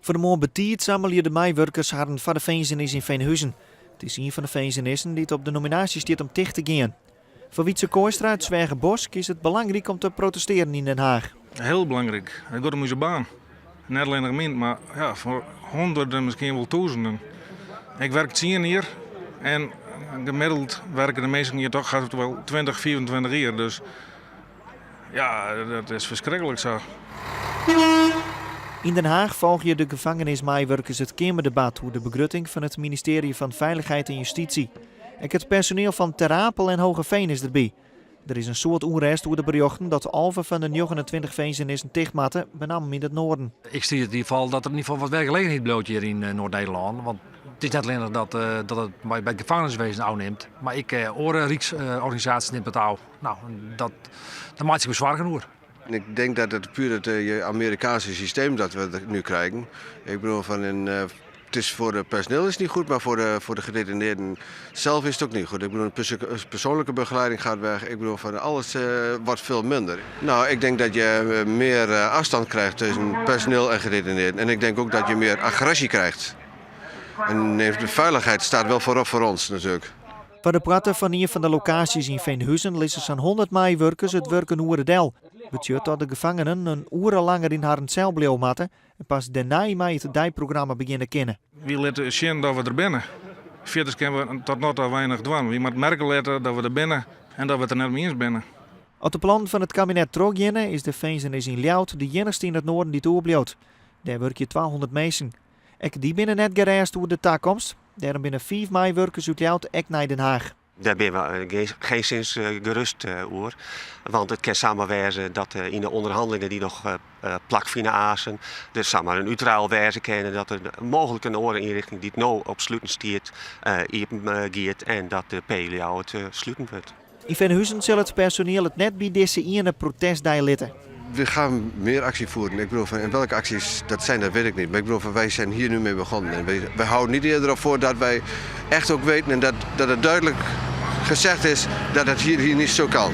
Voor de morgen betiert zamelen de meiwerkers hadden van de Veenzenis in Veenhuizen. Het is een van de Veenzenissen die het op de nominatie staat om dicht te gaan. Voor Wietse Kooistra uit Zwergenbosch is het belangrijk om te protesteren in Den Haag. Heel belangrijk. Het gaat om zijn baan. Niet alleen de gemeente, maar ja, voor honderden, misschien wel duizenden. Ik werk 10 jaar en gemiddeld werken de meesten hier toch gaat wel 20, 24 jaar. Dus ja, dat is verschrikkelijk zo. In Den Haag volg je de gevangenismeiwerkers het Kamerdebat hoe de begrutting van het ministerie van Veiligheid en Justitie. Ook het personeel van Ter Apel en Hogeveen is erbij. Er is een soort onrest over de berichten dat 11 van de 29 veenzenissen dichtmatten, met name in het noorden. Ik zie het in ieder geval dat er in ieder geval wat werkgelegenheid bloot hier in Noord-Nederland. Want het is niet alleen dat het bij het gevangeniswezen afneemt, maar ik oren Rijksorganisaties neemt het aan. Nou, dat maakt zich bezwaar genoeg. Ik denk dat het puur het Amerikaanse systeem dat we nu krijgen. Ik bedoel, het is voor het personeel is het niet goed, maar voor de gedetineerden zelf is het ook niet goed. Ik bedoel, persoonlijke begeleiding gaat weg. Ik bedoel, van alles wordt veel minder. Nou, ik denk dat je meer afstand krijgt tussen personeel en gedetineerden. En ik denk ook dat je meer agressie krijgt. En de veiligheid staat wel voorop voor ons natuurlijk. Voor de praten van een van de locaties in Veenhuizen lissen zo'n 100 meiwerkers het werken Oerendel. Betekent dat de gevangenen een uren langer in haar cel blijven matten en pas daarna met het dijprogramma beginnen kennen. We laten zien dat we er binnen. Verder kunnen we tot nog toe weinig doen. We moeten merken laten dat we er binnen en dat we het er net mee eens binnen. Op de plan van het kabinet Trogjinnen is de Veenzenis in Ljout de enigste in het noorden die toeblijft. Daar werk je 1200 mensen. Ek die binnen net gereisd over de toekomst. Daarom binnen 5 meiwerkers uit Ljout ek naar Den Haag. Daar ben we geen sinds gerust over. Want het kan samenwijzen dat in de onderhandelingen die nog plakvinden aasen, dus samen een uitruil wijzen kennen dat er mogelijk een oreninrichting die het nou op sluiten stiert, gaat en dat de PLO het sluiten wordt. In Veenhuizen zal het personeel het net bij deze ene protestdag litten. We gaan meer actie voeren. Ik bedoel, en welke acties dat zijn, dat weet ik niet. Maar ik bedoel, wij zijn hier nu mee begonnen. En wij houden niet eerder op voor dat wij echt ook weten en dat het duidelijk gezegd is dat het hier niet zo kan.